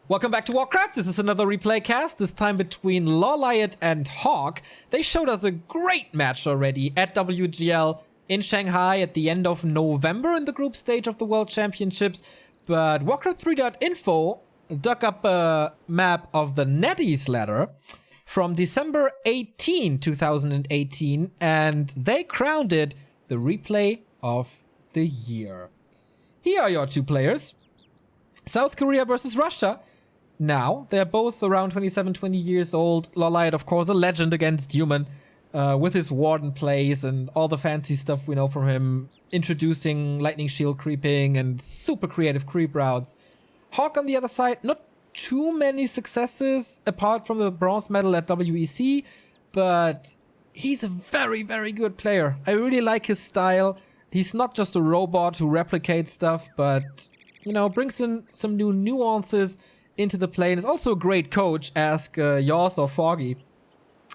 Welcome back to Warcraft. This is another replay cast, this time between LawLiet and Hawk. They showed us a great match already at WGL in Shanghai at the end of November in the group stage of the World Championships. But Warcraft 3.info dug up a map of the NetEase ladder from December 18, 2018, and they crowned it the replay of the year. Here are your two players. South Korea versus Russia. Now, they're both around 27, 20 years old. LawLiet, of course, a legend against human, with his Warden plays and all the fancy stuff we know from him, introducing lightning shield creeping and super creative creep routes. Hawk on the other side, not too many successes apart from the bronze medal at WEC, but he's a very, very good player. I really like his style. He's not just a robot who replicates stuff, but, you know, brings in some new nuances into the play, and is also a great coach. Ask Yaws or Foggy.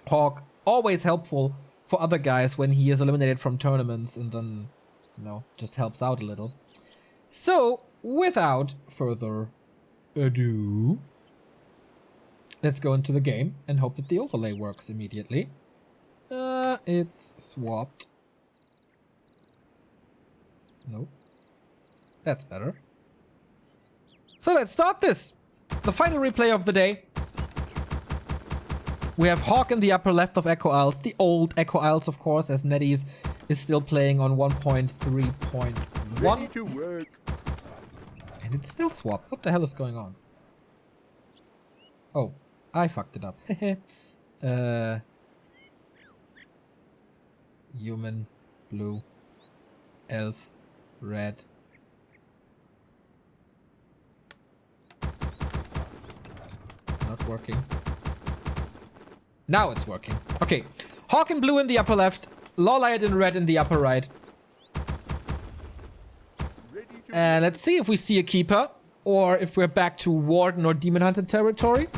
Hawk, always helpful for other guys when he is eliminated from tournaments, and then, you know, just helps out a little. So, without further ado, let's go into the game and hope that the overlay works immediately. It's swapped. Nope. That's better. So let's start this. The final replay of the day. We have Hawk in the upper left of Echo Isles. The old Echo Isles, of course, as NetEase is still playing on 1.3.1. to work. And it's still swapped. What the hell is going on? Oh, I fucked it up. Human, blue, elf, red. Not working. Now it's working. Okay. Hawk in blue in the upper left. LawLiet in red in the upper right. And let's see if we see a keeper, or if we're back to Warden or Demon Hunter territory,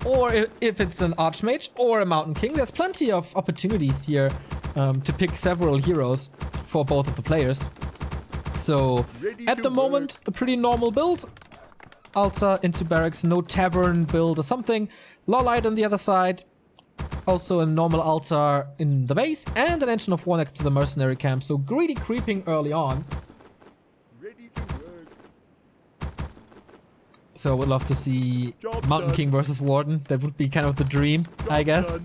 or if it's an Archmage or a Mountain King. There's plenty of opportunities here to pick several heroes for both of the players. So at the moment, a pretty normal build. Altar into barracks, no tavern build or something. LawLiet on the other side. Also a normal altar in the base, and an Engine of War next to the mercenary camp. So greedy creeping early on. So I would love to see Mountain King versus Warden. That would be kind of the dream, I guess.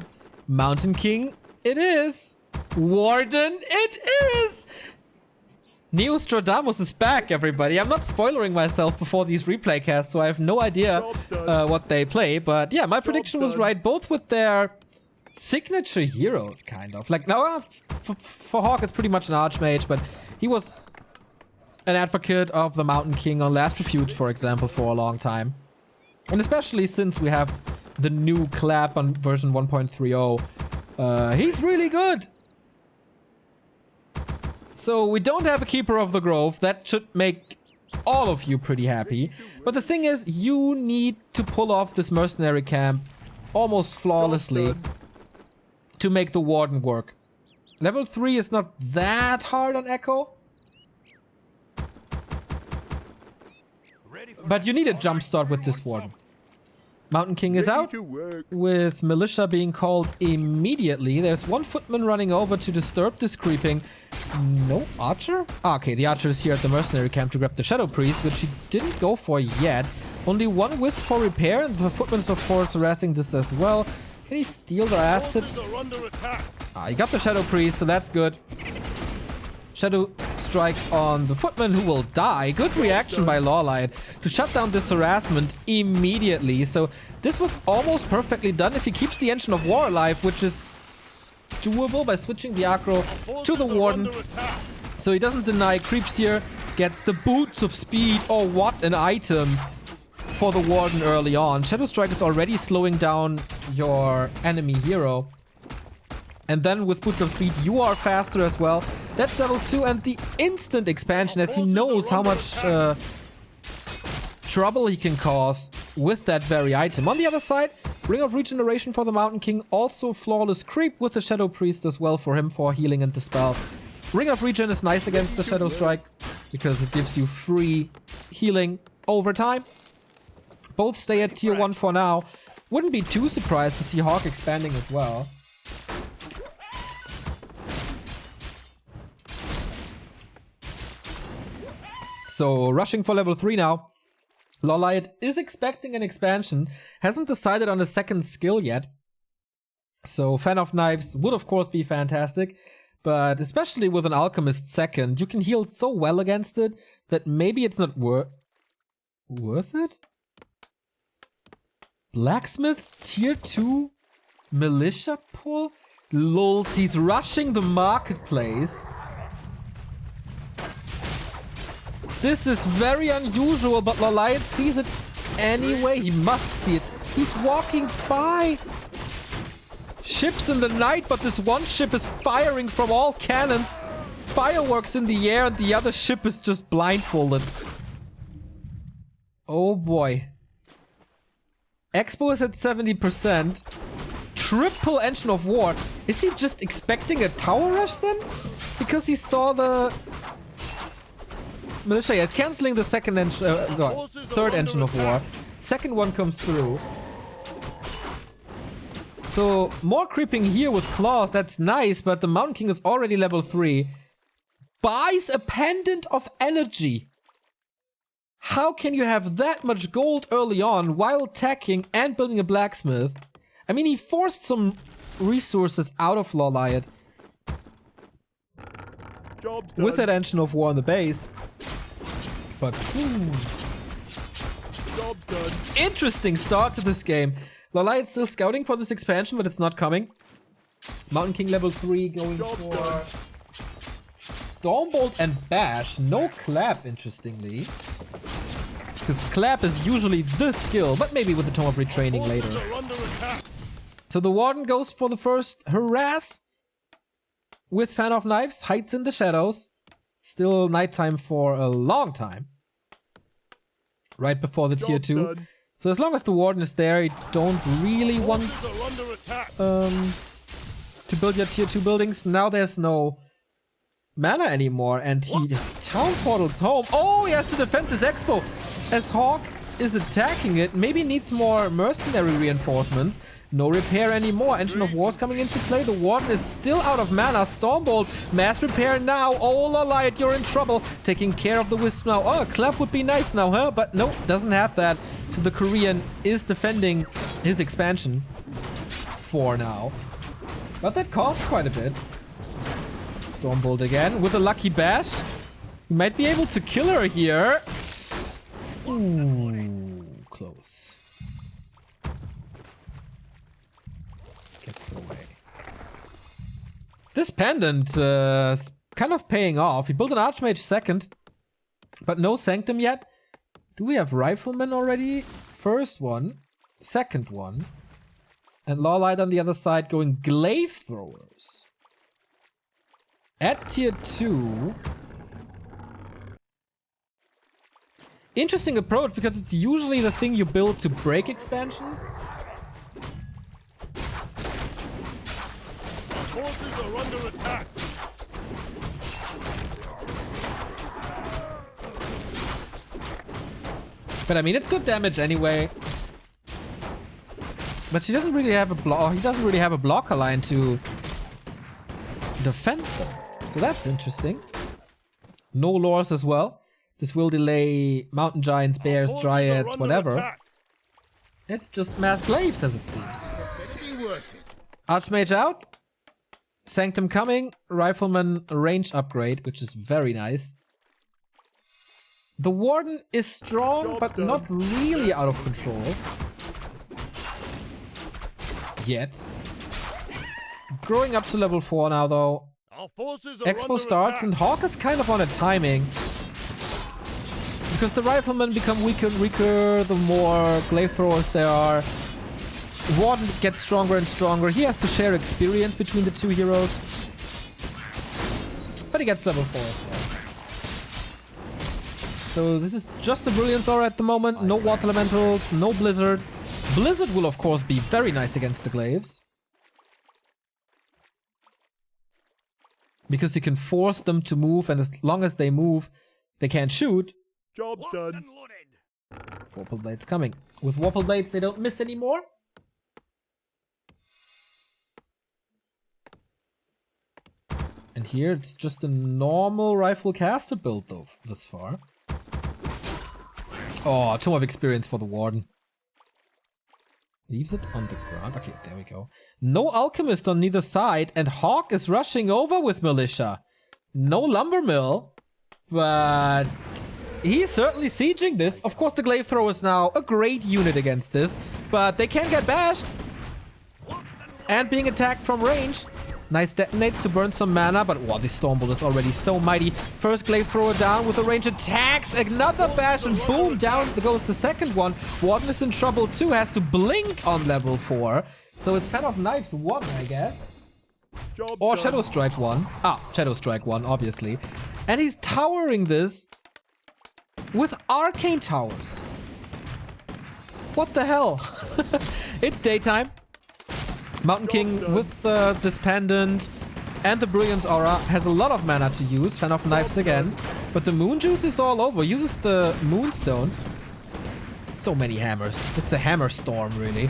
Mountain King, it is. Warden, it is. Neostradamus is back, everybody. I'm not spoiling myself before these replay casts, so I have no idea what they play. But yeah, my prediction was right, both with their signature heroes, kind of. Like, now, for Hawk, it's pretty much an Archmage, but he was an advocate of the Mountain King on Last Refuge, for example, for a long time. And especially since we have the new clap on version 1.30, he's really good. So we don't have a Keeper of the Grove. That should make all of you pretty happy. But the thing is, you need to pull off this mercenary camp almost flawlessly to make the Warden work. Level 3 is not that hard on Echo. But you need a jump start with this Warden. Mountain King is out, with Militia being called immediately. There's one Footman running over to disturb this creeping. No Archer? Okay, the Archer is here at the mercenary camp to grab the Shadow Priest, which he didn't go for yet. Only one Wisp for repair, and the Footman is of course harassing this as well. Can he steal the asset? He got the Shadow Priest, so that's good. Shadow Strike on the Footman, who will die. Good reaction by LawLiet to shut down this harassment immediately. So this was almost perfectly done if he keeps the Engine of War alive, which is doable by switching the aggro to the Warden. So he doesn't deny creeps here, gets the Boots of Speed. Oh, what an item for the Warden early on. Shadow Strike is already slowing down your enemy hero. And then with Boots of Speed, you are faster as well. That's level 2, and the instant expansion, as he knows how much trouble he can cause with that very item. On the other side, Ring of Regeneration for the Mountain King. Also flawless creep with the Shadow Priest as well for him for healing and dispel. Ring of Regen is nice against the Shadow Strike because it gives you free healing over time. Both stay at tier 1 for now. Wouldn't be too surprised to see Hawk expanding as well. So rushing for level 3 now. LawLiet is expecting an expansion. Hasn't decided on a second skill yet. So Fan of Knives would of course be fantastic. But especially with an Alchemist second, you can heal so well against it that maybe it's not worth it? Blacksmith tier 2 militia pull? Lols, he's rushing the marketplace. This is very unusual, but LawLiet sees it anyway. He must see it. He's walking by. Ships in the night, but this one ship is firing from all cannons. Fireworks in the air, and the other ship is just blindfolded. Oh boy. Expo is at 70%. Triple Engine of War. Is he just expecting a tower rush then? Because he saw the militia. Yeah, he's canceling the third Engine of War. Second one comes through. So more creeping here with claws. That's nice, but the Mountain King is already level 3. Buys a Pendant of Energy. How can you have that much gold early on while attacking and building a blacksmith? I mean, he forced some resources out of LawLiet with that Engine of War on the base. But interesting start to this game. LawLiet's still scouting for this expansion, but it's not coming. Mountain King level 3 going for Stormbolt and Bash. No Clap, interestingly. Because Clap is usually the skill, but maybe with the Tome of Retraining later. So the Warden goes for the first Harass with Fan of Knives, hides in the shadows. Still nighttime for a long time. Right before the tier 2. So as long as the Warden is there, you don't really want to build your tier 2 buildings. Now there's no mana anymore, and he town portals home. Oh, he has to defend this expo as Hawk is attacking it. Maybe needs more mercenary reinforcements. No repair anymore. Engine of War is coming into play. The Warden is still out of mana. Stormbolt, mass repair now. Oh, LawLiet, you're in trouble. Taking care of the Wisp now. Oh, a Clap would be nice now, huh? But no, doesn't have that. So the Korean is defending his expansion for now. But that cost quite a bit. Stormbolt again with a lucky bash. He might be able to kill her here. Ooh, close. Gets away. This pendant is kind of paying off. He built an Archmage second, but no Sanctum yet. Do we have Riflemen already? First one, second one. And LawLiet on the other side going Glaive Throwers. At tier 2. Interesting approach, because it's usually the thing you build to break expansions. Forces are under attack. But I mean, it's good damage anyway. But she doesn't really have a block. He doesn't really have a blocker line to defend them. So that's interesting. No lores as well. This will delay mountain giants, bears, dryads, whatever. It's just mass glaives as it seems. Archmage out. Sanctum coming. Rifleman range upgrade, which is very nice. The Warden is strong, but not really out of control. Yet. Growing up to level 4 now though. Expo starts and Hawk is kind of on a timing. Because the Riflemen become weaker and weaker the more glaive throwers there are. Warden gets stronger and stronger. He has to share experience between the two heroes. But he gets level 4 as well. So this is just a Brilliance Aura at the moment. No Water Elementals, no Blizzard. Blizzard will of course be very nice against the glaives. Because you can force them to move, and as long as they move, they can't shoot. Job's done. Warple Blades coming. With Warple Blades, they don't miss anymore. And here, it's just a normal rifle caster build, though, this far. Oh, too much experience for the Warden. Leaves it on the ground. Okay, there we go. No Alchemist on neither side, and Hawk is rushing over with Militia. No Lumber Mill, but he's certainly sieging this. Of course, the Glaive Thrower is now a great unit against this, but they can get bashed. And being attacked from range. Nice detonates to burn some mana, but wow, the Stormbolt is already so mighty. First Glaive Thrower down with the range attacks. Another bash and boom, down goes the second one. Warden is in trouble too, has to blink on level 4. So it's Fan of Knives 1, I guess. Or Shadow Strike 1. Ah, Shadow Strike 1, obviously. And he's towering this with Arcane Towers. What the hell? It's daytime. Mountain King with this pendant and the Brilliance Aura has a lot of mana to use. Fan of Knives again. But the Moon Juice is all over. Uses the Moonstone. So many hammers. It's a hammer storm, really.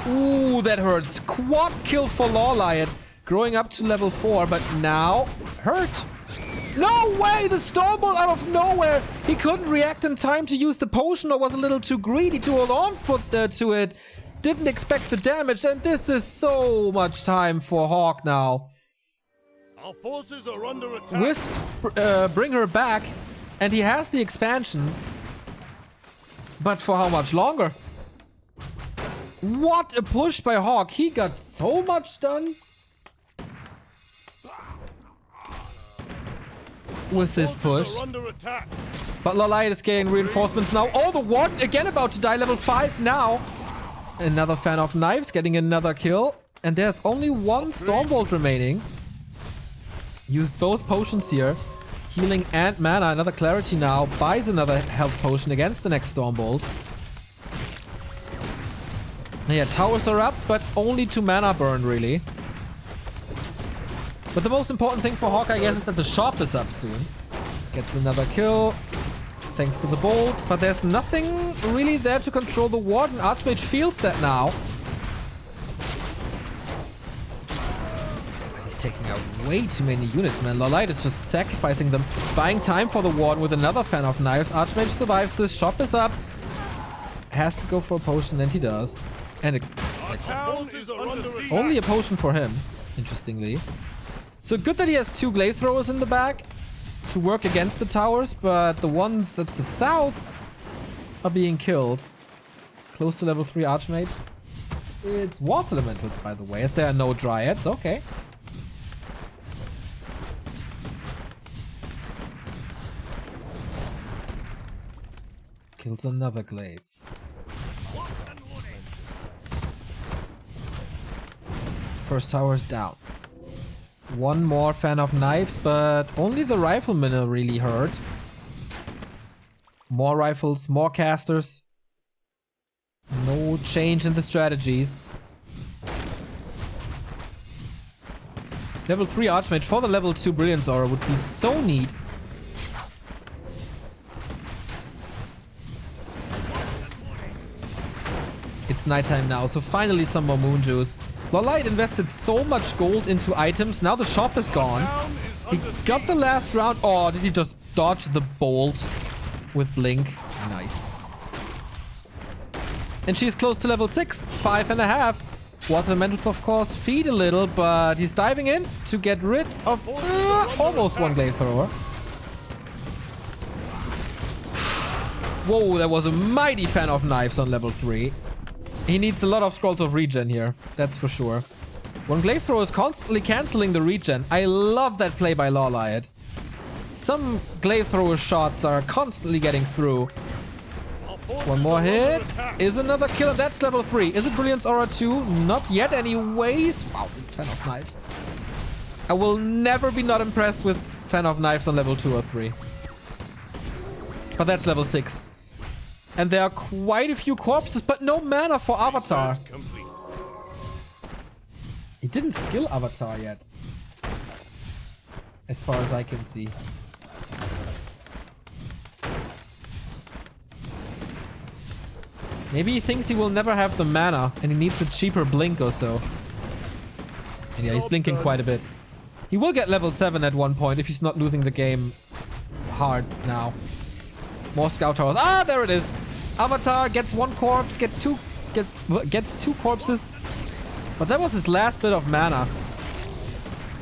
Ooh, that hurts. Quad kill for LawLiet. Growing up to level 4, but now hurt. No way! The Stormbolt out of nowhere! He couldn't react in time to use the potion or was a little too greedy to hold on to it. Didn't expect the damage, and this is so much time for Hawk now. Our forces are under attack. Wisps bring her back, and he has the expansion. But for how much longer? What a push by Hawk. He got so much done with this push. But LawLiet is getting reinforcements now. Oh, the Warden again about to die, level 5 now. Another Fan of Knives getting another kill. And there's only one Stormbolt remaining. Used both potions here. Healing and mana. Another Clarity now. Buys another health potion against the next Stormbolt. Yeah, towers are up, but only 2 mana burn, really. But the most important thing for Hawk, I guess, is that the shop is up soon. Gets another kill. Thanks to the bolt, but there's nothing really there to control the Warden. Archmage feels that now. He's taking out way too many units, man. LawLiet is just sacrificing them. Buying time for the Warden with another Fan of Knives. Archmage survives this. Shop is up. Has to go for a potion, and he does. And only a potion for him, interestingly. So good that he has 2 Glaive Throwers in the back to work against the towers, but the ones at the south are being killed. Close to level 3 Archmage. It's Water Elementals, by the way, as there are no Dryads. Okay. Kills another Glaive. First tower is down. One more Fan of Knives, but only the Riflemen are really hurt. More rifles, more casters. No change in the strategies. Level 3 Archmage for the level 2 Brilliance Aura would be so neat. It's nighttime now, so finally some more Moon Juice. LawLiet invested so much gold into items. Now the shop is gone. He got the last round. Oh, did he just dodge the bolt with Blink? Nice. And she's close to level 6. 5.5. Water Elementals, of course, feed a little, but he's diving in to get rid of almost one Glaive Thrower. Whoa, that was a mighty Fan of Knives on level 3. He needs a lot of Scrolls of Regen here, that's for sure. One Glaive Thrower is constantly cancelling the regen. I love that play by LawLiet. Some Glaive Thrower shots are constantly getting through. One more hit is another kill, and that's level 3. Is it Brilliance Aura 2? Not yet anyways. Wow, this Fan of Knives. I will never be not impressed with Fan of Knives on level 2 or 3. But that's level 6. And there are quite a few corpses, but no mana for Avatar. He didn't skill Avatar yet. As far as I can see. Maybe he thinks he will never have the mana and he needs a cheaper blink or so. And yeah, he's blinking quite a bit. He will get level 7 at one point if he's not losing the game hard now. More scout towers. Ah, there it is. Avatar gets one corpse, gets two corpses. But that was his last bit of mana.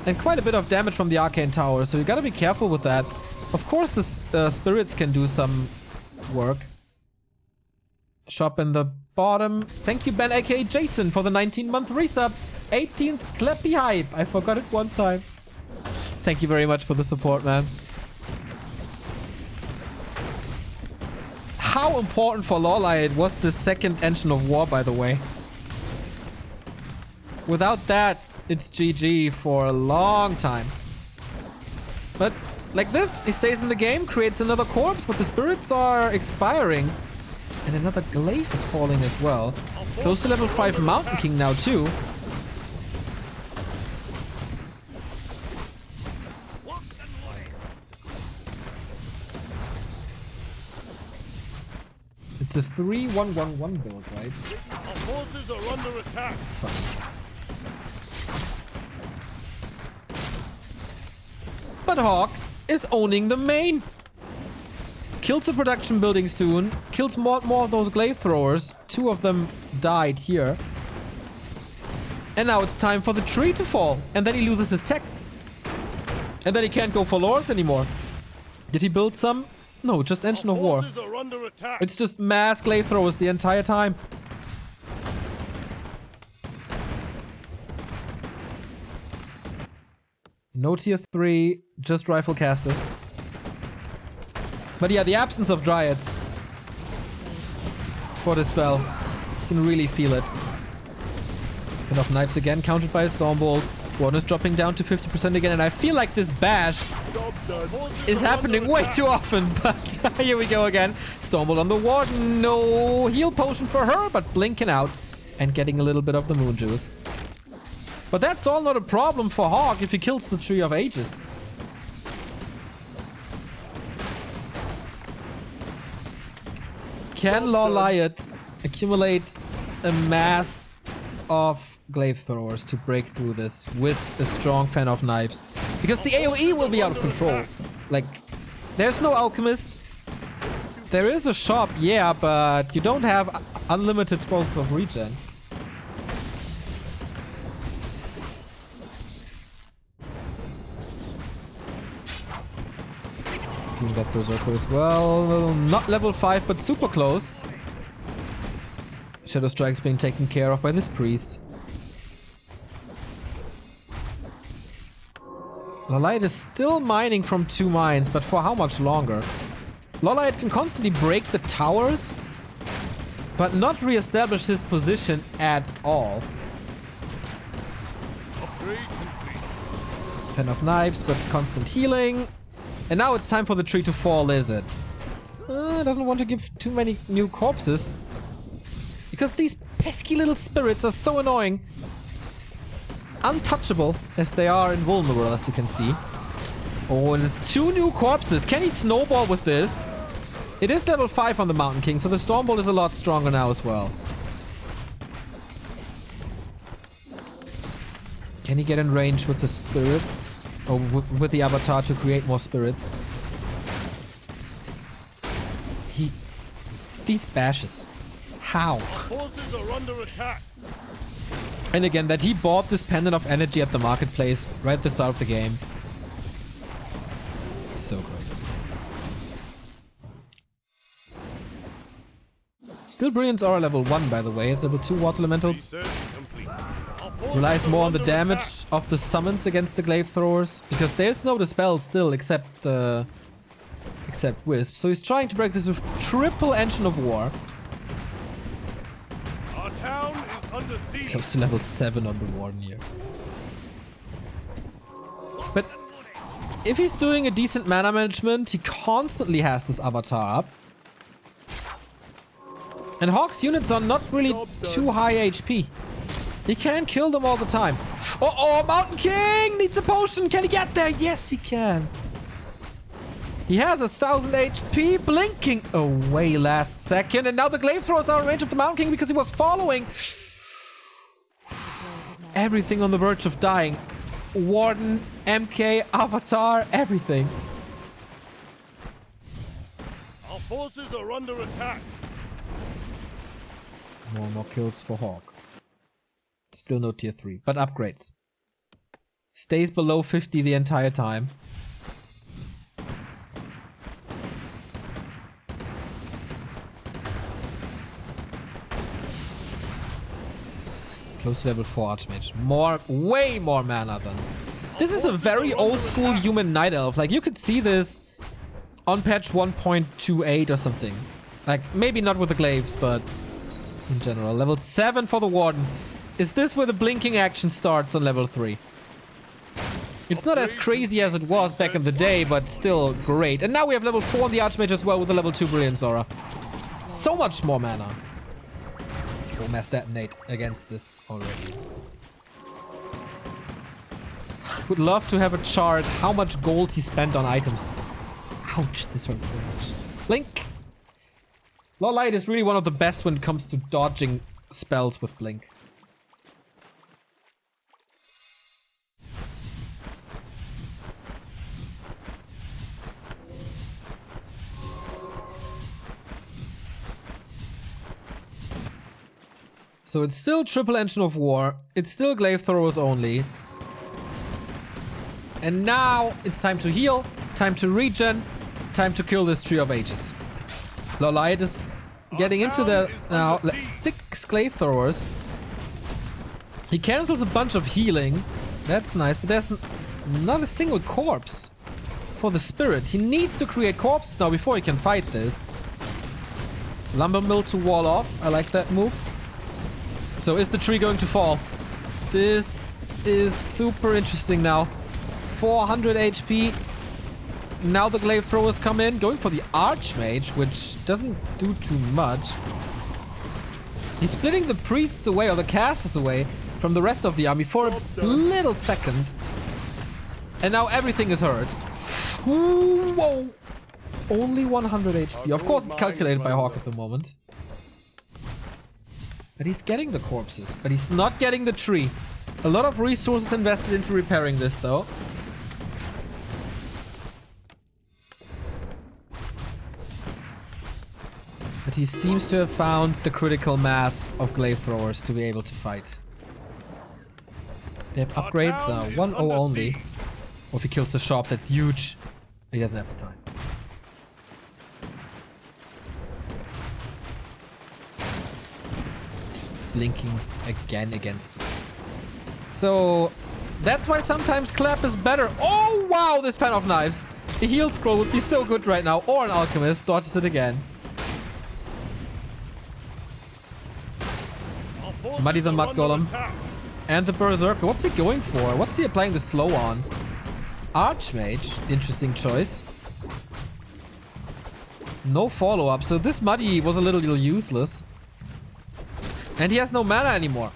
And quite a bit of damage from the arcane tower, so you gotta be careful with that. Of course the spirits can do some work. Shop in the bottom. Thank you, Ben, aka Jason, for the 19-month resub. 18th Clappy Hype. I forgot it one time. Thank you very much for the support, man. How important for LawLiet was the second engine of war, by the way? Without that, it's GG for a long time. But like this, he stays in the game, creates another corpse, but the spirits are expiring. And another glaive is falling as well. Close to level 5 Mountain King now too. It's a 3-1-1-1 build, right? Our forces are under attack. Funny. But Hawk is owning the main. Kills the production building soon. Kills more of those glaive throwers. 2 of them died here. And now it's time for the tree to fall. And then he loses his tech. And then he can't go for lures anymore. Did he build some? No, just engine of war. Are under attack. It's just mass glaive throwers the entire time. No tier 3, just rifle casters. But yeah, the absence of dryads for the spell. You can really feel it. Enough knives again, countered by a Stormbolt. Warden is dropping down to 50% again, and I feel like this bash is happening way too often, but here we go again. Stormbolt on the Warden, no heal potion for her, but blinking out and getting a little bit of the moon juice. But that's all not a problem for Hawk if he kills the Tree of Ages. Can LawLiet accumulate a mass of glaive throwers to break through this with a strong fan of knives? Because the AoE will be out of control. Like, there's no alchemist. There is a shop, yeah, but you don't have unlimited scrolls of regen. That berserker as well. Not level 5, but super close. Shadow Strike's being taken care of by this priest. LawLiet is still mining from 2 mines, but for how much longer? LawLiet can constantly break the towers, but not re-establish his position at all. Pen of knives, but constant healing. And now it's time for the tree to fall, is it? Doesn't want to give too many new corpses. Because these pesky little spirits are so annoying. Untouchable as they are, invulnerable as you can see. Oh, and it's 2 new corpses. Can he snowball with this? It is level 5 on the Mountain King, so the Stormbolt is a lot stronger now as well. Can he get in range with the spirits? Or with the avatar to create more spirits? These bashes. How? Forces are under attack. And again, that he bought this pendant of energy at the marketplace right at the start of the game. So good. Still Brilliance Aura level 1, by the way. It's level 2 Water Elementals. Relies more on the damage of the summons against the glaive throwers, because there's no dispel still except Wisp. So he's trying to break this with triple Engine of War. Our town is under siege. Close to level 7 on the Warden here. But if he's doing a decent mana management, he constantly has this avatar up. And Hawk's units are not really too high HP. He can kill them all the time. Oh, Mountain King needs a potion. Can he get there? Yes, he can. He has 1000 HP, blinking away last second. And now the glaive throwers are in range of the Mountain King because he was following. Everything on the verge of dying. Warden, MK, Avatar, everything. Our forces are under attack. More kills for Hawk. Still no tier 3, but upgrades. Stays below 50 the entire time. Close to level 4 Archmage. Way more mana than... This is a very old school human Night Elf. Like, you could see this on patch 1.28 or something. Like, maybe not with the glaives, but in general. Level 7 for the Warden. Is this where the blinking action starts on level 3? It's not as crazy as it was back in the day, but still great. And now we have level 4 on the Archmage as well with the level 2 Brilliance Aura. So much more mana. We'll mass detonate against this already. Would love to have a chart how much gold he spent on items. Ouch, this hurts so much. Blink! LawLiet is really one of the best when it comes to dodging spells with Blink. So it's still triple engine of war. It's still glaive throwers only. And now it's time to heal, time to regen, time to kill this Tree of Ages. LawLiet is getting into the now 6 glaive throwers. He cancels a bunch of healing. That's nice, but there's not a single corpse for the spirit. He needs to create corpses now before he can fight this. Lumber mill to wall off. I like that move. So is the tree going to fall? This is super interesting now. 400 HP. Now the glaive throwers come in, going for the Archmage, which doesn't do too much. He's splitting the priests away, or the casters away, from the rest of the army for a little second. And now everything is hurt. Ooh, whoa! Only 100 HP. Of course it's calculated by Hawk at the moment. But he's getting the corpses, but he's not getting the tree. A lot of resources invested into repairing this, though. But he seems to have found the critical mass of glaive throwers to be able to fight. They have upgrades, 1-0 only. Or if he kills the shop, that's huge. He doesn't have the time. Blinking again against this. So that's why sometimes Clap is better. Oh wow, this Fan of Knives. The heal scroll would be so good right now. Or an Alchemist dodges it again. Muddy the Mud Golem. And the Berserker. What's he going for? What's he applying the slow on? Archmage. Interesting choice. No follow-up. So this Muddy was a little useless. And he has no mana anymore.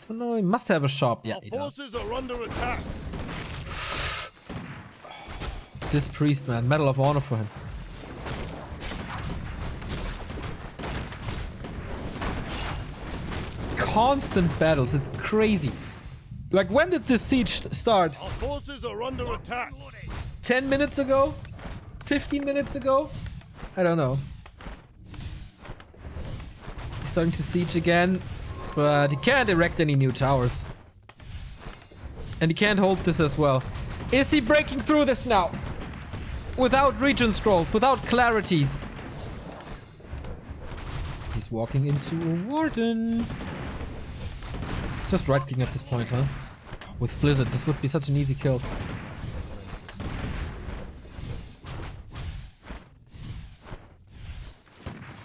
Don't know, he must have a shop. Yeah, he does. Forces are under attack. This priest, man. Medal of Honor for him. Constant battles. It's crazy. Like, when did this siege start? Our forces are under attack. 10 minutes ago? 15 minutes ago? I don't know. He's starting to siege again, but he can't erect any new towers. And he can't hold this as well. Is he breaking through this now? Without regen scrolls, without clarities. He's walking into a warden. He's just right-clicking at this point, huh? With Blizzard, this would be such an easy kill.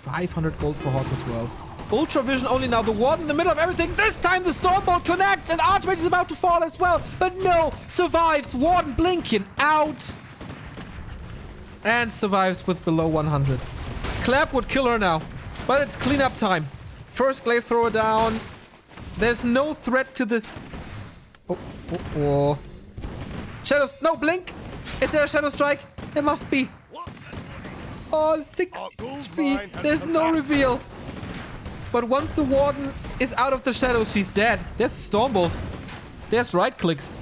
$500 gold for Hawk as well. Ultra Vision only now. The Warden in the middle of everything. This time the Stormbolt connects and Archmage is about to fall as well. But no, survives. Warden blinking out. And survives with below 100. Clap would kill her now. But it's cleanup time. First glaive thrower down. There's no threat to this. Oh. Shadows. No, blink. Is there a Shadow Strike? It must be. Oh, 6 HP. There's no reveal. But once the Warden is out of the shadows, she's dead. There's Stormbolt. There's right clicks.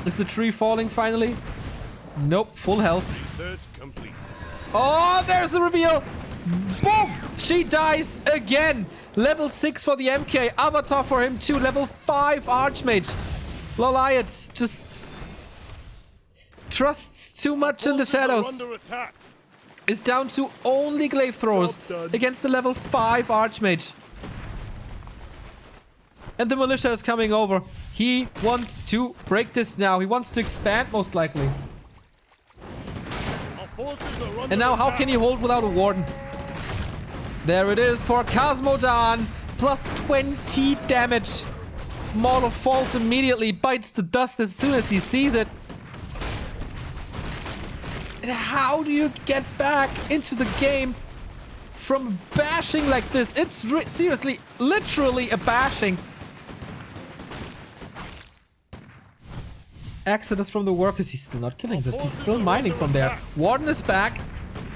Is the tree falling finally? Nope, full health. Research complete. Oh, there's the reveal. Boom! She dies again. Level 6 for the MK. Avatar for him too. Level 5 Archmage. LawLiet just trusts too much in the shadows. Under attack. Is down to only glaive throwers against the level 5 Archmage. And the militia is coming over. He wants to break this now. He wants to expand most likely. Our forces are under And now how can he hold without a Warden? There it is for Cosmodan. Plus 20 damage. Mortal falls immediately. Bites the dust as soon as he sees it. And how do you get back into the game from bashing like this? It's seriously, literally a bashing. Exodus from the workers. He's still not killing this. He's still mining from there. Warden is back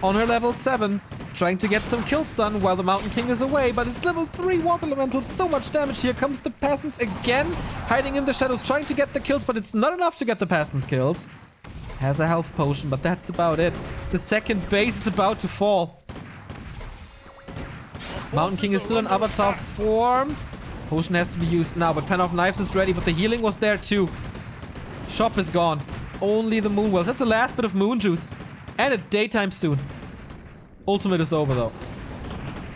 on her level 7, trying to get some kills done while the Mountain King is away. But it's level 3 Water Elemental. So much damage. Here comes the Peasants again, hiding in the shadows, trying to get the kills. But it's not enough to get the Peasant kills. Has a health potion, but that's about it. The second base is about to fall. Mountain King is still in Avatar form. Potion has to be used now, but Pen of Knives is ready. But the healing was there too. Shop is gone. Only the Moon Wells. That's the last bit of Moon Juice. And it's daytime soon. Ultimate is over though.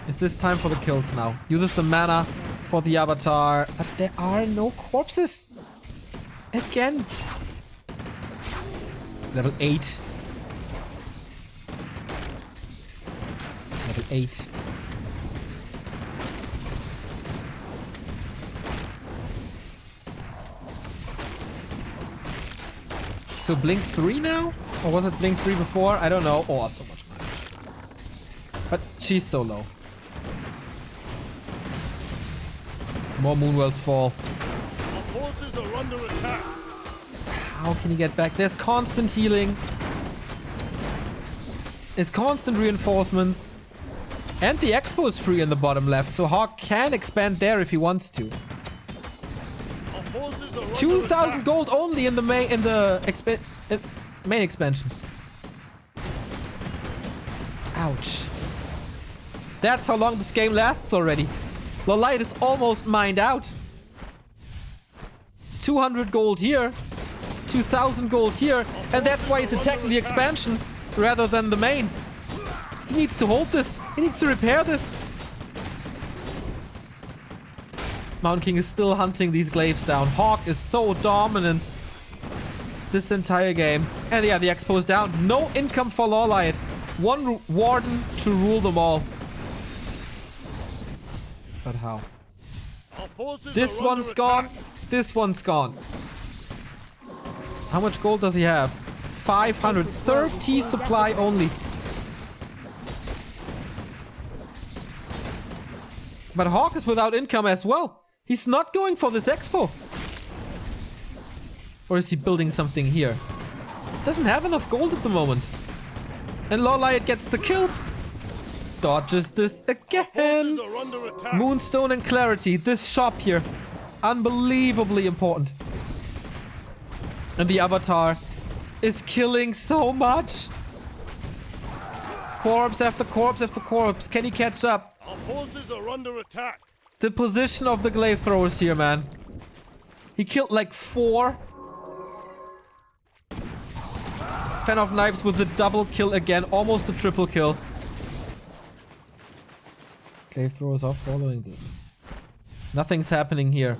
Is this time for the kills now? Uses the mana for the Avatar. But there are no corpses. Again. Level 8. Level 8. So Blink 3 now? Or was it Blink 3 before? I don't know. Oh, so much damage. But she's so low. More Moonwells fall. Our forces are under attack. How can he get back? There's constant healing. There's constant reinforcements. And the expo is free in the bottom left, so Hawk can expand there if he wants to. Our forces are 2,000 gold only in the main main expansion. Ouch. That's how long this game lasts already. LawLiet is almost mined out. 200 gold here. 2,000 gold here. And that's why it's attacking the expansion rather than the main. He needs to hold this. He needs to repair this. Mountain King is still hunting these glaives down. Hawk is so dominant this entire game. And yeah, the expo is down. No income for LawLiet. One Warden to rule them all. But how? Our forces This are one's under gone. attack. This one's gone. How much gold does he have? 530 supply only. But Hawk is without income as well. He's not going for this expo. Or is he building something here? Doesn't have enough gold at the moment. And LawLiet gets the kills. Dodges this again. Forces are under attack. Moonstone and Clarity. This shop here. Unbelievably important. And the Avatar is killing so much. Corpse after corpse after corpse. Can he catch up? Our forces are under attack. The position of the glaive throwers here, man. He killed like 4. Pen of Knives with the double kill again. Almost a triple kill. Glaive throwers are following this. Nothing's happening here.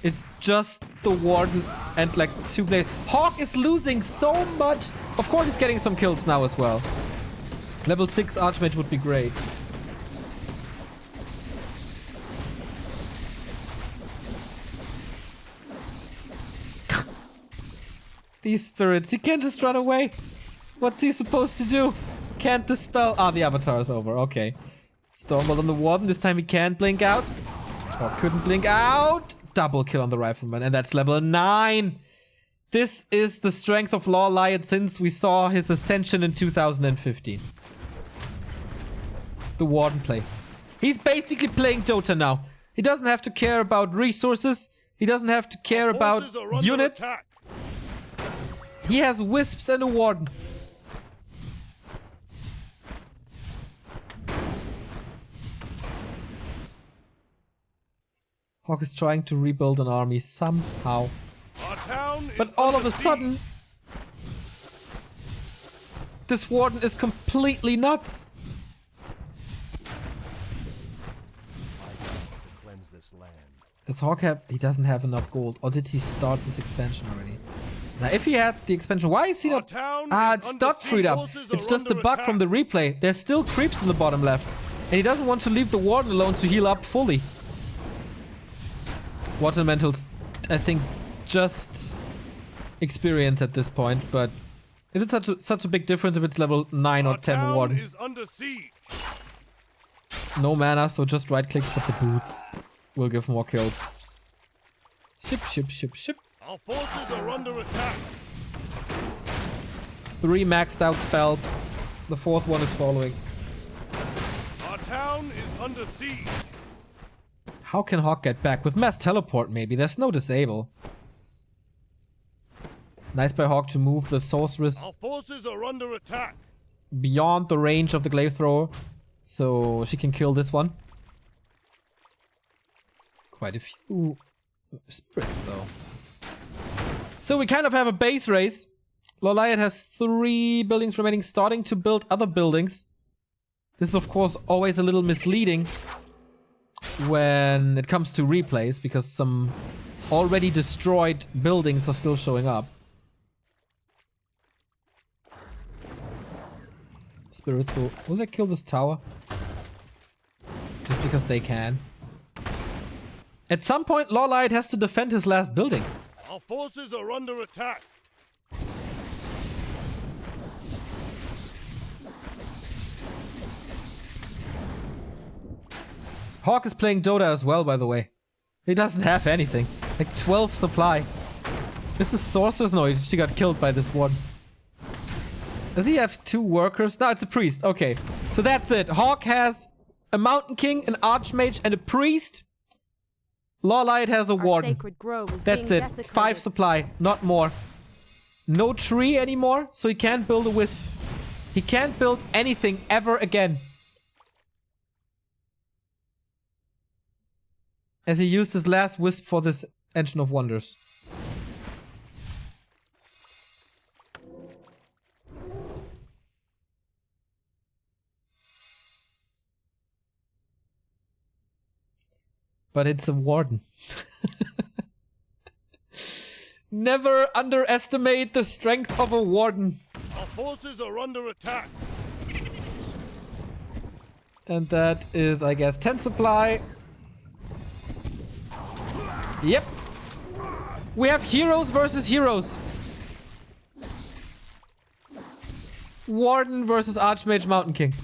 It's just the Warden and like 2 glaive. Hawk is losing so much. Of course he's getting some kills now as well. Level 6 Archmage would be great. These spirits, he can't just run away. What's he supposed to do? Can't dispel. Ah, the Avatar is over. Okay. Stormbolt on the Warden. This time he can't blink out. Or couldn't blink out. Double kill on the Rifleman. And that's level 9. This is the strength of LawLiet since we saw his ascension in 2015. The Warden play. He's basically playing Dota now. He doesn't have to care about resources. He doesn't have to care about units. Attack. He has Wisps and a Warden. Hawk is trying to rebuild an army somehow. Our town But is all of under a sudden, this Warden is completely nuts. cleanse this land. Does Hawk have... He doesn't have enough gold. Or did he start this expansion already? Now, if he had the expansion, why is he Our not... town It's is under not siege. freed up. Forces It's are just a under bug from the replay. There's still creeps in the bottom left. And he doesn't want to leave the Warden alone to heal up fully. Water Elementals, I think, just experience at this point, but is it such a big difference if it's level 9 or Our 10 town Warden? is under siege. No mana, so just right click, but the boots will give more kills. Ship, ship, ship, ship. Our forces are under attack. 3 maxed out spells. The 4th one is following. Our town is under siege. How can Hawk get back? With mass teleport, maybe. There's no disable. Nice by Hawk to move the sorceress Our forces are under attack. beyond the range of the glaive thrower, so she can kill this one. Quite a few spirits, though. So we kind of have a base race. LawLiet has 3 buildings remaining, starting to build other buildings. This is, of course, always a little misleading when it comes to replays, because some already destroyed buildings are still showing up. Spirits will they kill this tower? Just because they can. At some point, LawLiet has to defend his last building. Our forces are under attack. Hawk is playing Dota as well, by the way. He doesn't have anything. Like 12 supply. This is Sorcerer's Noise. She got killed by this one. Does he have 2 workers? No, it's a priest. Okay. So that's it. Hawk has a Mountain King, an Archmage, and a priest. LawLiet has a Warden. Sacred grove is That's being it. desecrated. 5 supply, not more. No tree anymore, so he can't build a wisp. He can't build anything ever again. As he used his last wisp for this Engine of Wonders. But it's a Warden. Never underestimate the strength of a Warden. Our forces are under attack. And that is, I guess, 10 supply. Yep. We have heroes versus heroes. Warden versus Archmage Mountain King.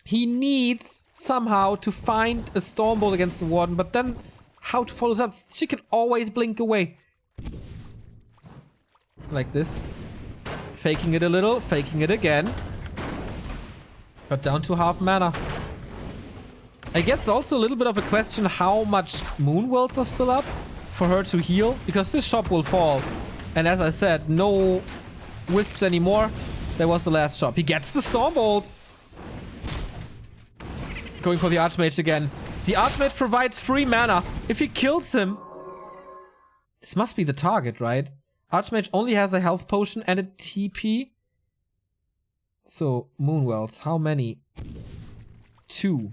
He needs somehow to find a Stormbolt against the Warden, but then how to follow this up? She can always blink away. Like this. Faking it a little, faking it again. But down to half mana. I guess also a little bit of a question how much Moonwells are still up for her to heal, because this shop will fall. And as I said, no wisps anymore. That was the last shop. He gets the Stormbolt. Going for the Archmage again. The Archmage provides free mana. If he kills him... This must be the target, right? Archmage only has a health potion and a TP. So, Moonwells, how many? 2.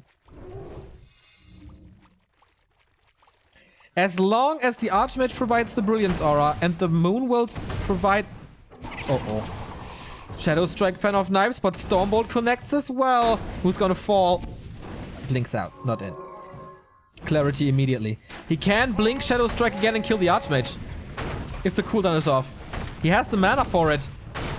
As long as the Archmage provides the Brilliance Aura and the Moonwells provide... Uh-oh. Shadow Strike, Fan of Knives, but Stormbolt connects as well. Who's gonna fall? Blinks out, not in. Clarity immediately. He can blink Shadow Strike again and kill the Archmage. If the cooldown is off. He has the mana for it.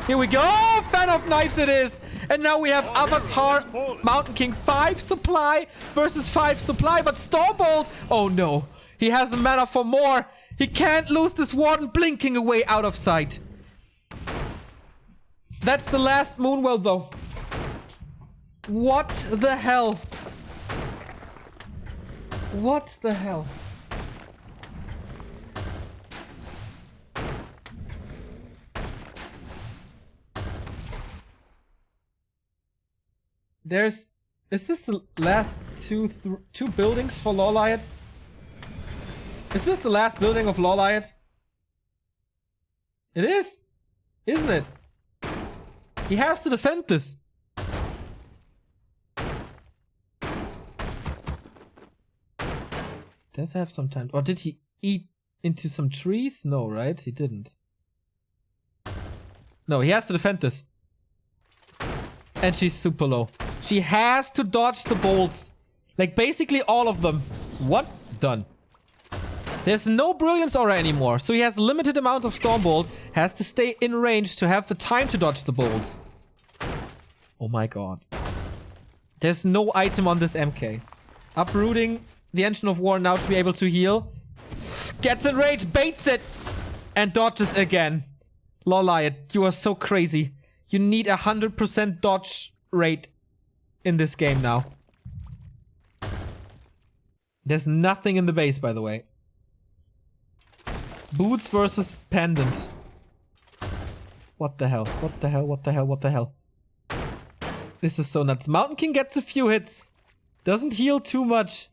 Here we go! Fan of Knives it is! And now we have Avatar Mountain King. 5 supply versus 5 supply, but Stormbolt! Oh no. He has the mana for more. He can't lose this Warden blinking away out of sight. That's the last Moonwell though. What the hell? What the hell? Is this the last two buildings for LawLiet? Is this the last building of LawLiet? It is, isn't it? He has to defend this. Does have some time. Or did he eat into some trees? No, right? He didn't. No, he has to defend this. And she's super low. She has to dodge the bolts. Like basically all of them. What? Done. There's no Brilliance Aura anymore. So he has limited amount of Stormbolt. Has to stay in range to have the time to dodge the bolts. Oh my god. There's no item on this MK. Uprooting the Engine of War now to be able to heal. Gets in range, baits it, and dodges again. LawLiet, you are so crazy. You need 100% dodge rate in this game now. There's nothing in the base, by the way. Boots versus Pendant. What the hell? What the hell? What the hell? What the hell? This is so nuts. Mountain King gets a few hits. Doesn't heal too much.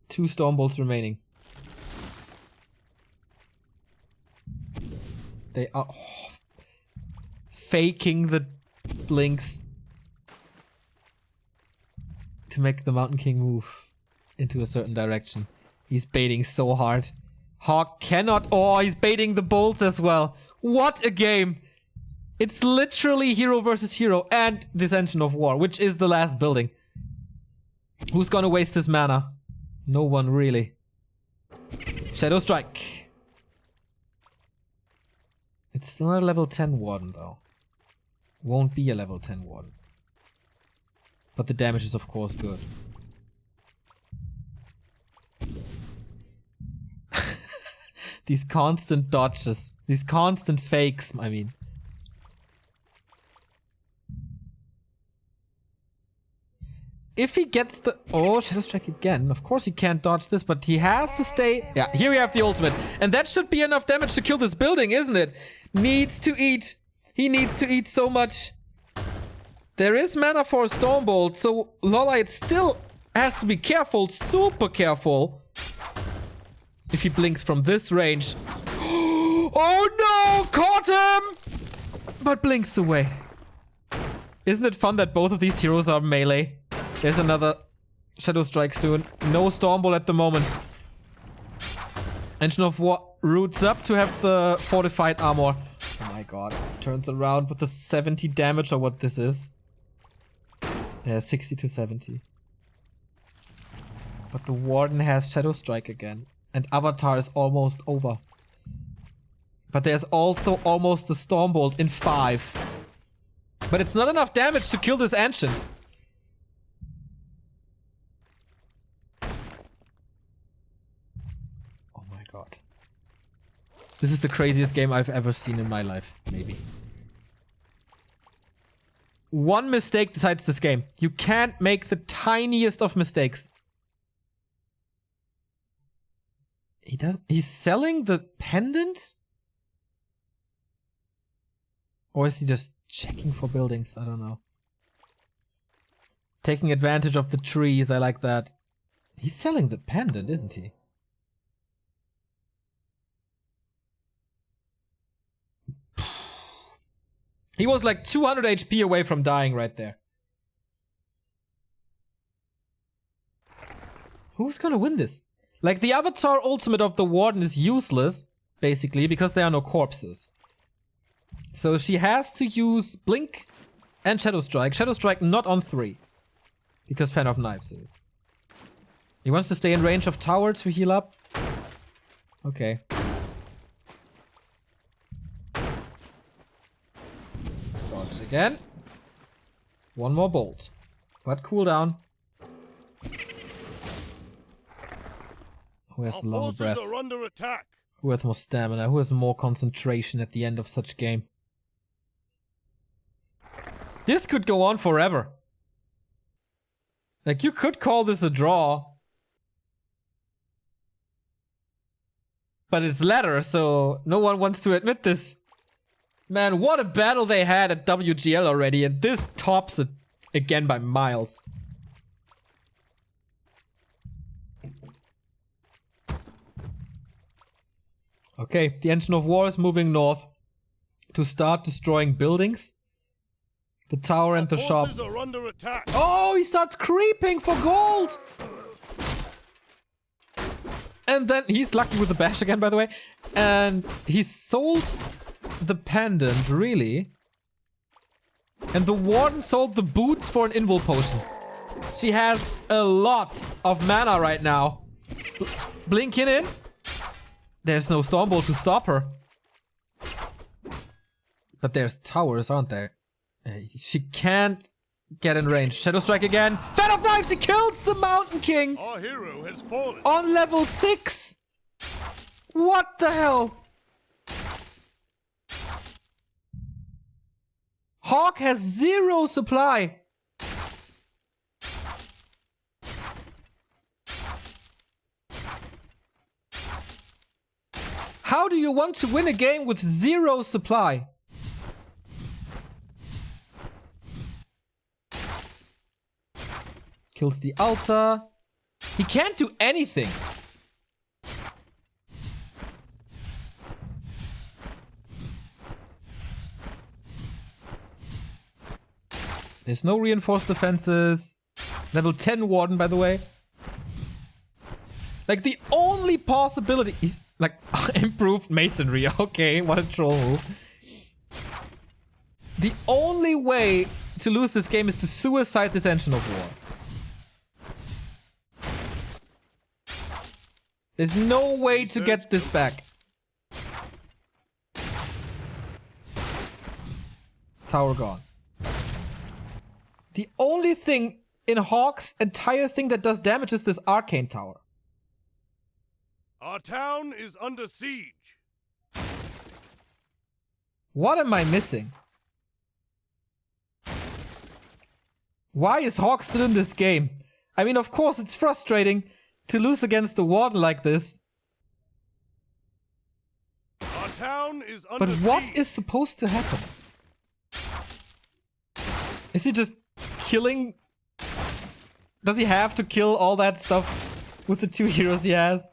2 Stormbolts remaining. They are faking the blinks to make the Mountain King move into a certain direction. He's baiting so hard. Hawk cannot... Oh, he's baiting the bolts as well. What a game! It's literally hero versus hero and this Engine of War, which is the last building. Who's gonna waste his mana? No one really. Shadow Strike. It's still not a level 10 Warden though. Won't be a level 10 Warden. But the damage is of course good. These constant dodges. These constant fakes, I mean. If he gets the... Oh, Shadow Strike again. Of course he can't dodge this, but he has to stay... Yeah, here we have the ultimate. And that should be enough damage to kill this building, isn't it? Needs to eat. He needs to eat so much. There is mana for a Stormbolt, so LawLiet still has to be careful, super careful. If he blinks from this range. Oh no! Caught him! But blinks away. Isn't it fun that both of these heroes are melee? There's another Shadow Strike soon. No Stormbolt at the moment. Engine of War roots up to have the fortified armor. Oh my god. Turns around with the 70 damage or what this is. Yeah, 60 to 70. But the Warden has Shadow Strike again. And Avatar is almost over. But there's also almost the Stormbolt in 5. But it's not enough damage to kill this Ancient. Oh my god. This is the craziest game I've ever seen in my life, maybe. One mistake decides this game. You can't make the tiniest of mistakes. He's selling the pendant? Or is he just checking for buildings? I don't know. Taking advantage of the trees, I like that. He's selling the pendant, isn't he? He was like 200 HP away from dying right there. Who's gonna win this? Like, the Avatar ultimate of the Warden is useless, basically, because there are no corpses. So she has to use Blink and Shadow Strike. Shadow Strike not on 3. Because Fan of Knives is. He wants to stay in range of tower to heal up. Okay. Dodge again. One more bolt. But cooldown. Who has Our the longer forces breath? are under attack. Who has more stamina? Who has more concentration at the end of such game? This could go on forever. Like, you could call this a draw. But it's ladder, so no one wants to admit this. Man, what a battle they had at WGL already, and this tops it again by miles. Okay, the engine of war is moving north to start destroying buildings. The tower and the shop. Forces are under attack. Oh, he starts creeping for gold! And then he's lucky with the bash again, by the way. And he sold the pendant, really. And the warden sold the boots for an invul potion. She has a lot of mana right now. Blinking in. There's no Stormbolt to stop her. But there's towers, aren't there? She can't get in range. Shadow Strike again. Fan of Knives, he kills the Mountain King! Our hero has fallen. On level 6! What the hell? Hawk has 0 supply. How do you want to win a game with 0 supply? Kills the altar. He can't do anything. There's no reinforced defenses. Level 10 Warden, by the way. Like, the only possibility is, like, improved masonry. Okay, what a troll move. The only way to lose this game is to suicide this engine of war. There's no way to get this back. Tower gone. The only thing in Hawk's entire thing that does damage is this arcane tower. Our town is under siege. What am I missing? Why is Hawk still in this game? I mean, of course, it's frustrating to lose against a warden like this. Our town is under But siege. what is supposed to happen? Is he just killing? Does he have to kill all that stuff with the 2 heroes he has?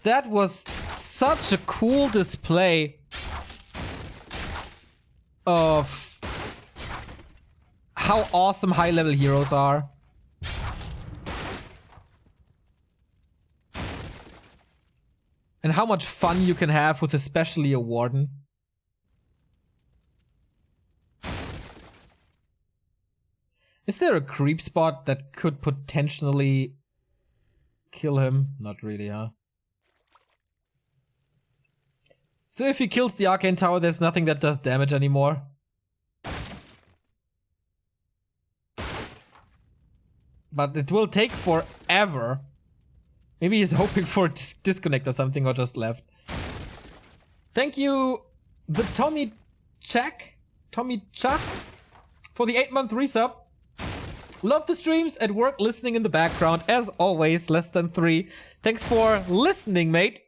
That was such a cool display of how awesome high-level heroes are. And how much fun you can have with especially a warden. Is there a creep spot that could potentially kill him? Not really, huh? So if he kills the Arcane Tower, there's nothing that does damage anymore. But it will take forever. Maybe he's hoping for a disconnect or something, or just left. Thank you, the Tommy Chak, for the 8-month resub. Love the streams at work, listening in the background. As always, less than 3. Thanks for listening, mate.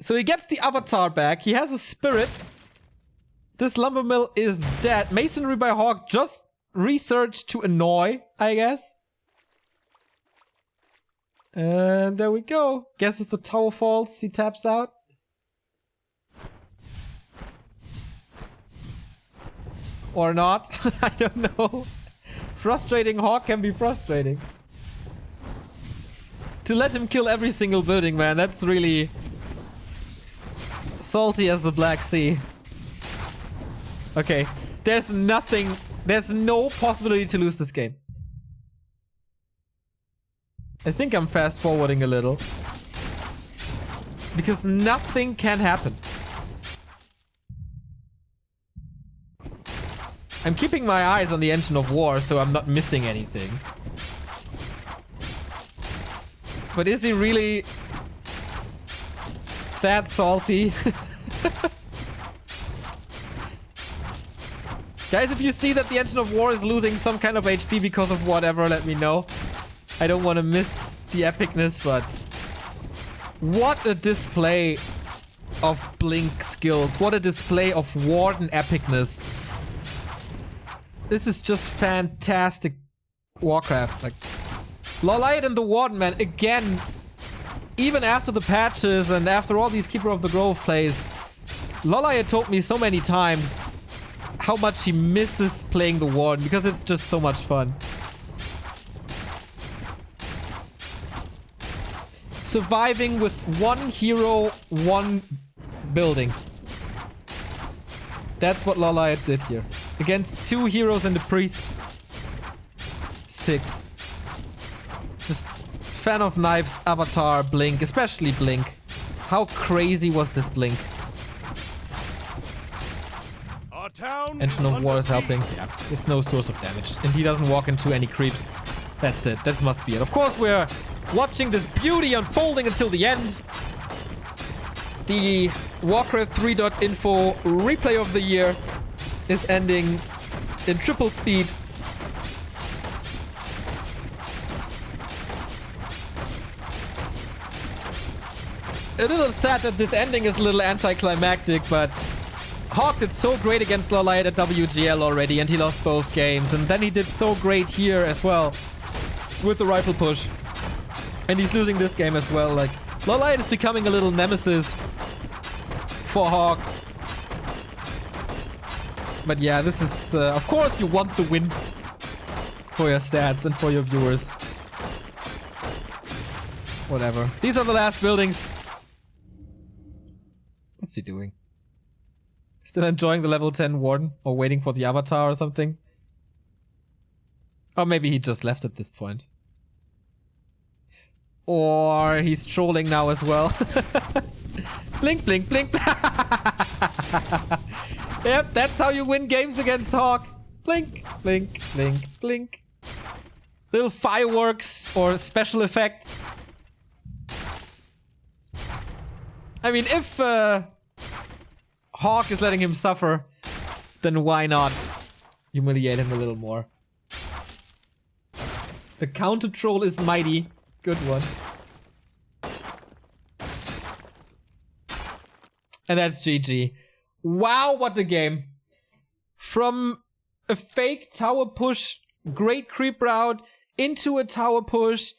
So he gets the avatar back. He has a spirit. This lumber mill is dead. Masonry by Hawk, just research to annoy, I guess. And there we go. Guess if the tower falls, he taps out. Or not. I don't know. Frustrating Hawk can be frustrating. To let him kill every single building, man, that's really salty as the Black Sea. Okay, there's nothing, there's no possibility to lose this game. I think I'm fast forwarding a little. Because nothing can happen. I'm keeping my eyes on the Engine of War, so I'm not missing anything. But is he really that salty? Guys, if you see that the Engine of War is losing some kind of HP because of whatever, let me know. I don't want to miss the epicness, but what a display of Blink skills. What a display of Warden epicness. This is just fantastic Warcraft. Like, LawLiet and the Warden, man, again, even after the patches and after all these Keeper of the Grove plays, LawLiet told me so many times how much he misses playing the Warden because it's just so much fun. Surviving with one hero, one building. That's what LawLiet did here. Against 2 heroes and a priest. Sick. Just fan of Knives, Avatar, Blink, especially Blink. How crazy was this Blink? Our town Engine of War is helping. Yeah, it's no source of damage. And he doesn't walk into any creeps. That's it. That must be it. Of course, we're watching this beauty unfolding until the end. The Warcraft 3.info replay of the year is ending in triple speed. A little sad that this ending is a little anticlimactic, but Hawk did so great against LawLiet at WGL already, and he lost both games. And then he did so great here as well with the rifle push. And he's losing this game as well. Like, LawLiet is becoming a little nemesis for Hawk. But yeah, this is... of course you want the win for your stats and for your viewers. Whatever. These are the last buildings. What's he doing? Still enjoying the level 10 Warden? Or waiting for the Avatar or something? Or maybe he just left at this point. Or he's trolling now as well. Blink, blink, blink. Yep, that's how you win games against Hawk. Blink, blink, blink, blink. Little fireworks or special effects. I mean, if Hawk is letting him suffer, then why not humiliate him a little more? The counter troll is mighty. Good one. And that's GG. Wow, what a game. From a fake tower push, great creep route, into a tower push,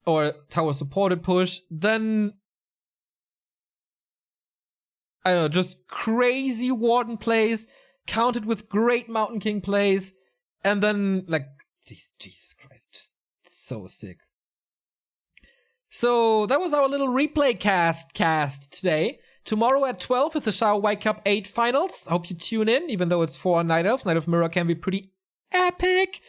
or tower supported push, then... I don't know, just crazy Warden plays, counted with great Mountain King plays, and then, like, Jesus Christ, just so sick. So that was our little replay cast today. Tomorrow at 12 is the Shao White Cup 8 finals. I hope you tune in, even though it's 4 Night Elves. Night of Mirror can be pretty epic.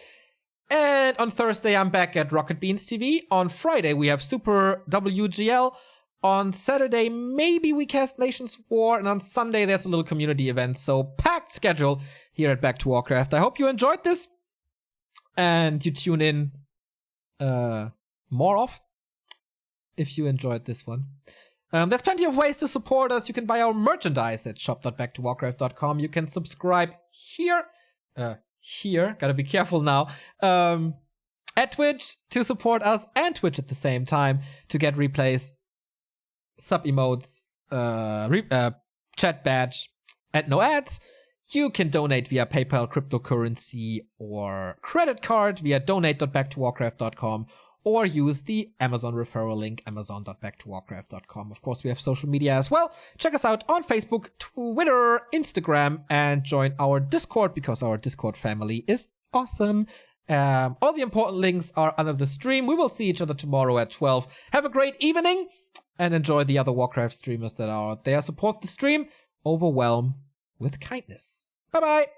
And on Thursday, I'm back at Rocket Beans TV. On Friday, we have Super WGL. On Saturday, maybe we cast Nations War. And on Sunday, there's a little community event. So packed schedule here at Back to Warcraft. I hope you enjoyed this. And you tune in more often if you enjoyed this one. There's plenty of ways to support us. You can buy our merchandise at shop.backtowarcraft.com. You can subscribe here. Gotta be careful now. At Twitch to support us, and Twitch at the same time to get replays, sub emotes, chat badge, and no ads. You can donate via PayPal, cryptocurrency, or credit card via donate.backtowarcraft.com. Or use the Amazon referral link, amazon.backtowarcraft.com. Of course, we have social media as well. Check us out on Facebook, Twitter, Instagram, and join our Discord because our Discord family is awesome. All the important links are under the stream. We will see each other tomorrow at 12. Have a great evening and enjoy the other Warcraft streamers that are out there. Support the stream. Overwhelm with kindness. Bye-bye.